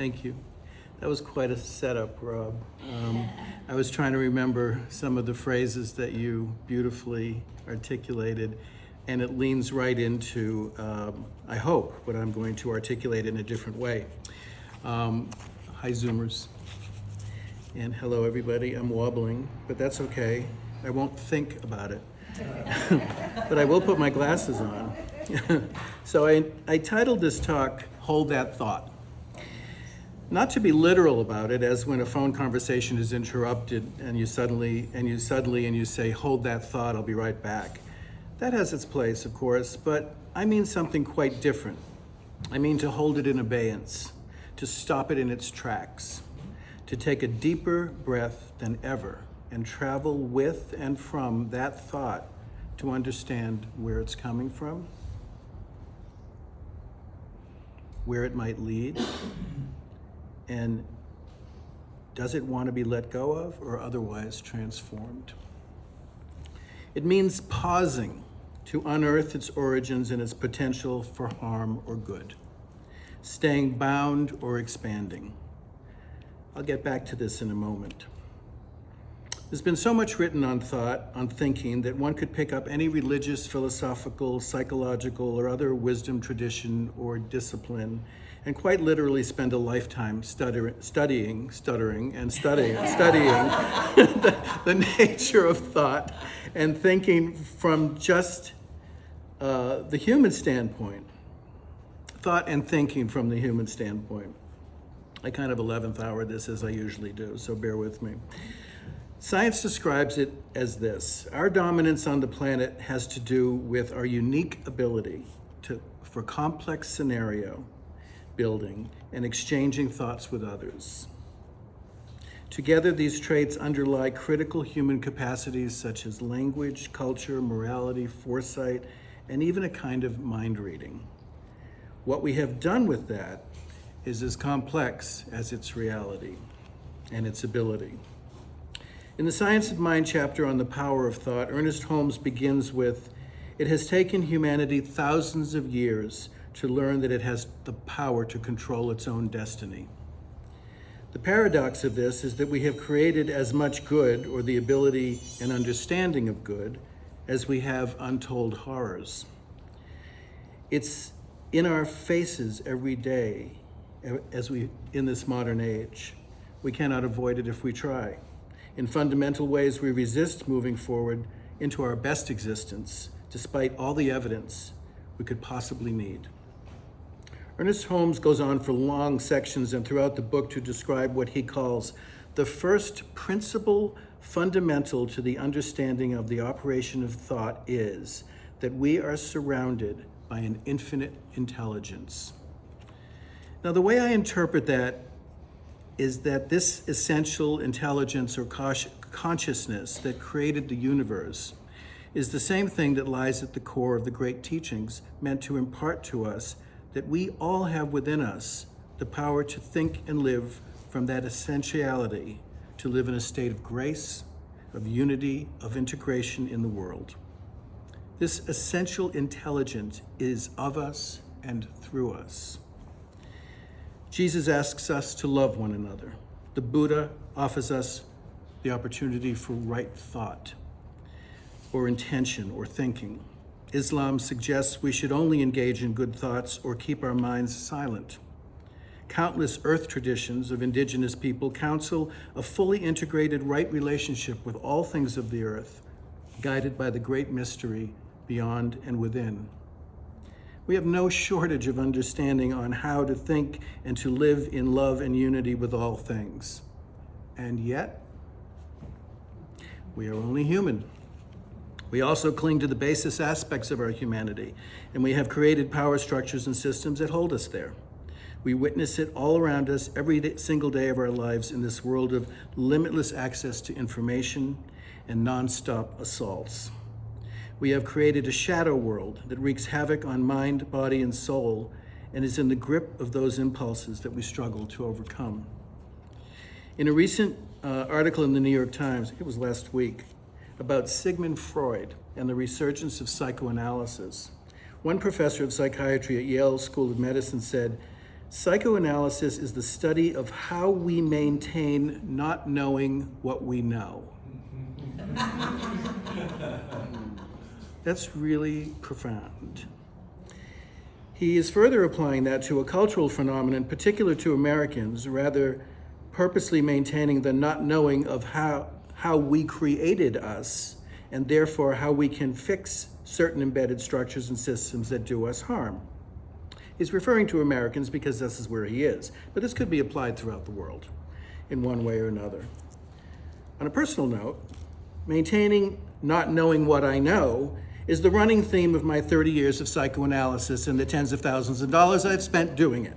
Thank you. That was quite a setup, Rob. I was trying to remember some of the phrases that you beautifully articulated, and it leans right into, I hope, what I'm going to articulate in a different way. Hi, Zoomers. And hello, everybody. I'm wobbling, but that's okay. I won't think about it. But I will put my glasses on. So I titled this talk, Hold That Thought. Not to be literal about it, as when a phone conversation is interrupted and you say, hold that thought, I'll be right back. That has its place, of course, but I mean something quite different. I mean to hold it in abeyance, to stop it in its tracks, to take a deeper breath than ever and travel with and from that thought to understand where it's coming from, where it might lead, and does it want to be let go of or otherwise transformed? It means pausing to unearth its origins and its potential for harm or good, staying bound or expanding. I'll get back to this in a moment. There's been so much written on thought, on thinking, that one could pick up any religious, philosophical, psychological, or other wisdom tradition or discipline and quite literally spend a lifetime studying the nature of thought and thinking from just the human standpoint. Thought and thinking from the human standpoint. I kind of 11th hour this as I usually do, so bear with me. Science describes it as this: our dominance on the planet has to do with our unique ability for complex scenario building and exchanging thoughts with others. Together, these traits underlie critical human capacities such as language, culture, morality, foresight, and even a kind of mind reading. What we have done with that is as complex as its reality and its ability. In the Science of Mind chapter on the power of thought, Ernest Holmes begins with, "It has taken humanity thousands of years to learn that it has the power to control its own destiny." The paradox of this is that we have created as much good, or the ability and understanding of good, as we have untold horrors. It's in our faces every day in this modern age. We cannot avoid it if we try. In fundamental ways, we resist moving forward into our best existence, despite all the evidence we could possibly need. Ernest Holmes goes on for long sections and throughout the book to describe what he calls the first principle fundamental to the understanding of the operation of thought is that we are surrounded by an infinite intelligence. Now, the way I interpret that is that this essential intelligence or consciousness that created the universe is the same thing that lies at the core of the great teachings meant to impart to us that we all have within us the power to think and live from that essentiality, to live in a state of grace, of unity, of integration in the world. This essential intelligence is of us and through us. Jesus asks us to love one another. The Buddha offers us the opportunity for right thought, or intention, or thinking. Islam suggests we should only engage in good thoughts or keep our minds silent. Countless earth traditions of indigenous people counsel a fully integrated right relationship with all things of the earth, guided by the great mystery beyond and within. We have no shortage of understanding on how to think and to live in love and unity with all things. And yet, we are only human. We also cling to the basis aspects of our humanity, and we have created power structures and systems that hold us there. We witness it all around us every single day of our lives in this world of limitless access to information and nonstop assaults. We have created a shadow world that wreaks havoc on mind, body, and soul, and is in the grip of those impulses that we struggle to overcome. In a recent article in the New York Times, I think it was last week, about Sigmund Freud and the resurgence of psychoanalysis, one professor of psychiatry at Yale School of Medicine said, Psychoanalysis is the study of how we maintain not knowing what we know. That's really profound. He is further applying that to a cultural phenomenon particular to Americans, rather purposely maintaining the not knowing of how we created us, and therefore how we can fix certain embedded structures and systems that do us harm. He's referring to Americans because this is where he is, but this could be applied throughout the world in one way or another. On a personal note, maintaining not knowing what I know is the running theme of my 30 years of psychoanalysis and the tens of thousands of dollars I've spent doing it.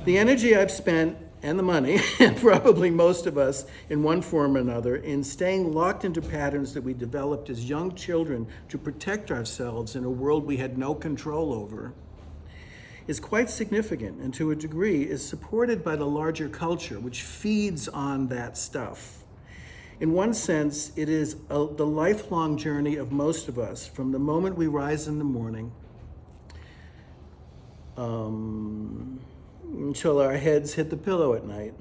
The energy I've spent and the money, and probably most of us in one form or another, in staying locked into patterns that we developed as young children to protect ourselves in a world we had no control over, is quite significant, and to a degree is supported by the larger culture, which feeds on that stuff. In one sense, it is the lifelong journey of most of us, from the moment we rise in the morning until our heads hit the pillow at night.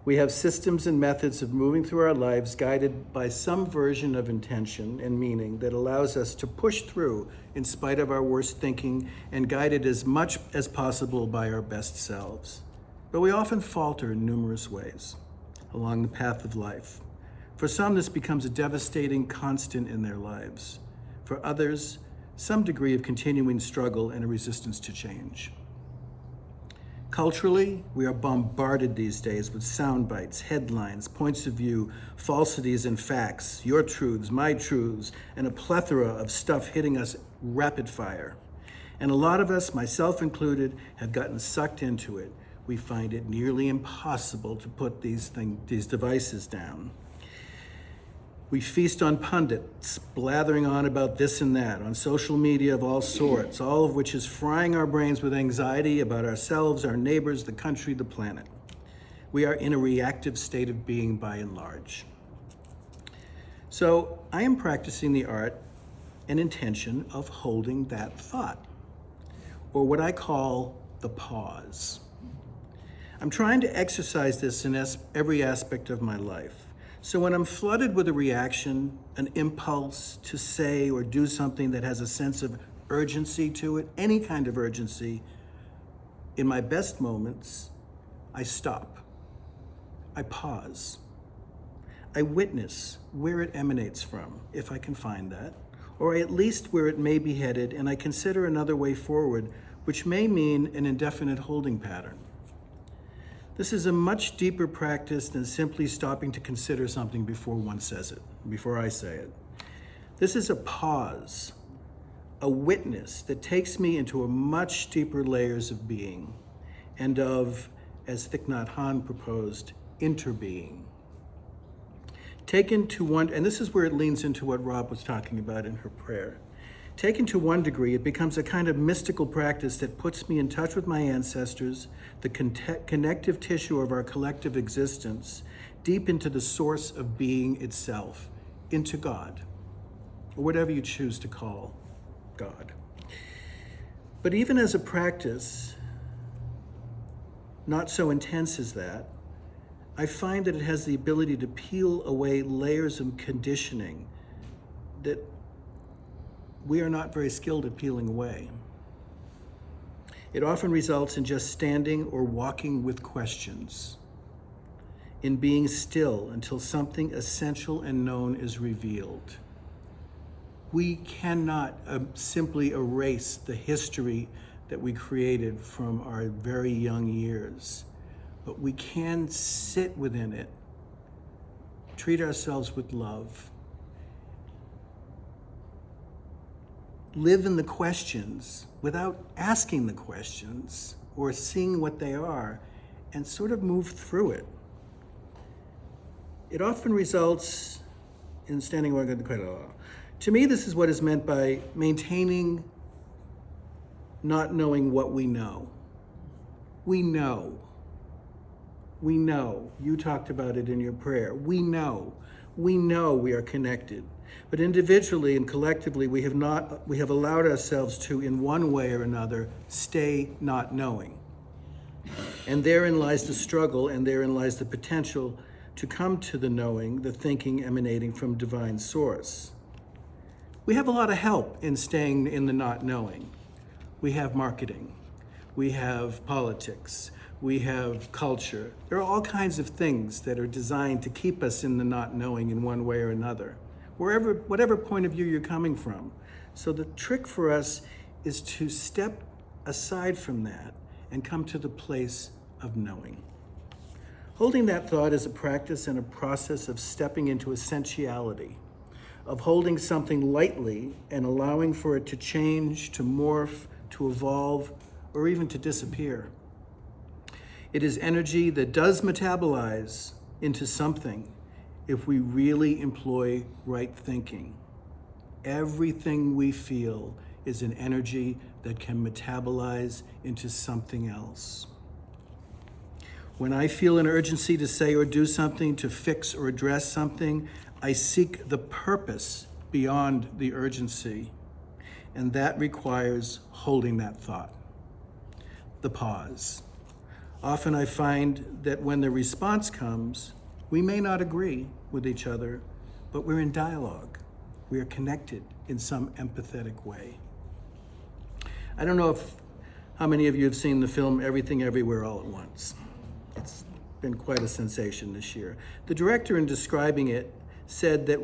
We have systems and methods of moving through our lives guided by some version of intention and meaning that allows us to push through in spite of our worst thinking and guided as much as possible by our best selves. But we often falter in numerous ways along the path of life. For some, this becomes a devastating constant in their lives. For others, some degree of continuing struggle and a resistance to change. Culturally, we are bombarded these days with sound bites, headlines, points of view, falsities and facts, your truths, my truths, and a plethora of stuff hitting us rapid fire. And a lot of us, myself included, have gotten sucked into it. We find it nearly impossible to put these devices down. We feast on pundits, blathering on about this and that, on social media of all sorts, all of which is frying our brains with anxiety about ourselves, our neighbors, the country, the planet. We are in a reactive state of being by and large. So I am practicing the art and intention of holding that thought, or what I call the pause. I'm trying to exercise this in every aspect of my life. So when I'm flooded with a reaction, an impulse to say or do something that has a sense of urgency to it, any kind of urgency, in my best moments, I stop. I pause. I witness where it emanates from, if I can find that, or at least where it may be headed, and I consider another way forward, which may mean an indefinite holding pattern. This is a much deeper practice than simply stopping to consider something before one says it, before I say it. This is a pause, a witness that takes me into a much deeper layers of being and of, as Thich Nhat Hanh proposed, interbeing. Taken to one, and this is where it leans into what Rob was talking about in her prayer. Taken to one degree, it becomes a kind of mystical practice that puts me in touch with my ancestors, the connective tissue of our collective existence, deep into the source of being itself, into God, or whatever you choose to call God. But even as a practice, not so intense as that, I find that it has the ability to peel away layers of conditioning that we are not very skilled at peeling away. It often results in just standing or walking with questions, in being still until something essential and known is revealed. We cannot simply erase the history that we created from our very young years, but we can sit within it, treat ourselves with love, live in the questions without asking the questions or seeing what they are, and sort of move through it. It often results in standing where quite a lot. To me, this is what is meant by maintaining not knowing what we know. We know. We know. You talked about it in your prayer. We know. We know we are connected. But individually and collectively, we have allowed ourselves to, in one way or another, stay not knowing. And therein lies the struggle, and therein lies the potential to come to the knowing, the thinking emanating from divine source. We have a lot of help in staying in the not knowing. We have marketing, we have politics, we have culture. There are all kinds of things that are designed to keep us in the not knowing in one way or another, whatever point of view you're coming from. So the trick for us is to step aside from that and come to the place of knowing. Holding that thought is a practice and a process of stepping into essentiality, of holding something lightly and allowing for it to change, to morph, to evolve, or even to disappear. It is energy that does metabolize into something if we really employ right thinking. Everything we feel is an energy that can metabolize into something else. When I feel an urgency to say or do something, to fix or address something, I seek the purpose beyond the urgency. And that requires holding that thought. The pause. Often I find that when the response comes, we may not agree with each other, but we're in dialogue. We are connected in some empathetic way. I don't know how many of you have seen the film Everything Everywhere All at Once. It's been quite a sensation this year. The director, in describing it, said that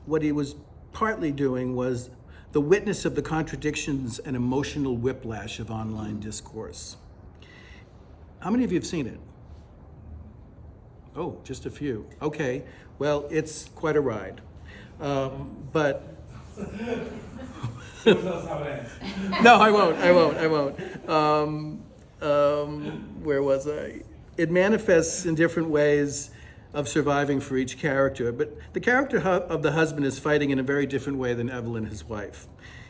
what he was partly doing was the witness of the contradictions and emotional whiplash of online discourse. How many of you have seen it? Oh, just a few. Okay, well, it's quite a ride. But no, I won't. Where was I? It manifests in different ways of surviving for each character, but the character of the husband is fighting in a very different way than Evelyn, his wife.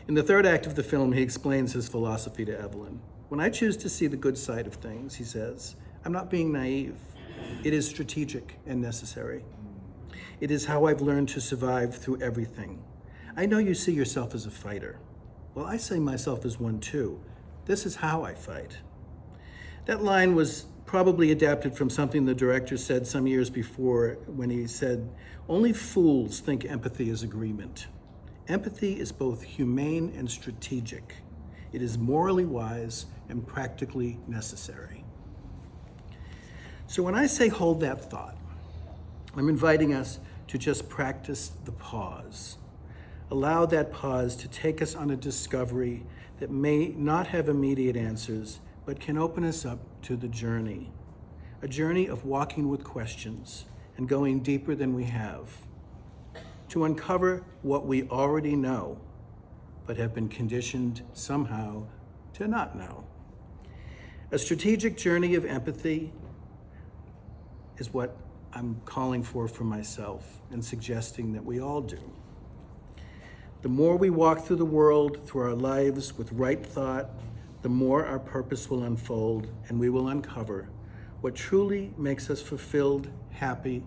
In the third act of the film, he explains his philosophy to Evelyn. When I choose to see the good side of things, he says, I'm not being naive. It is strategic and necessary. It is how I've learned to survive through everything. I know you see yourself as a fighter. Well, I see myself as one too. This is how I fight. That line was probably adapted from something the director said some years before when he said, only fools think empathy is agreement. Empathy is both humane and strategic. It is morally wise and practically necessary. So when I say hold that thought, I'm inviting us to just practice the pause. Allow that pause to take us on a discovery that may not have immediate answers, but can open us up to the journey. A journey of walking with questions and going deeper than we have. To uncover what we already know, but have been conditioned somehow to not know. A strategic journey of empathy is what I'm calling for myself and suggesting that we all do. The more we walk through the world, through our lives with right thought, the more our purpose will unfold and we will uncover what truly makes us fulfilled, happy,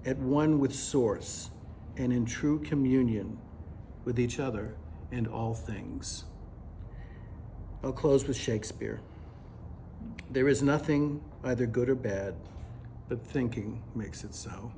at one with Source, and in true communion with each other and all things. I'll close with Shakespeare. There is nothing either good or bad, but thinking makes it so.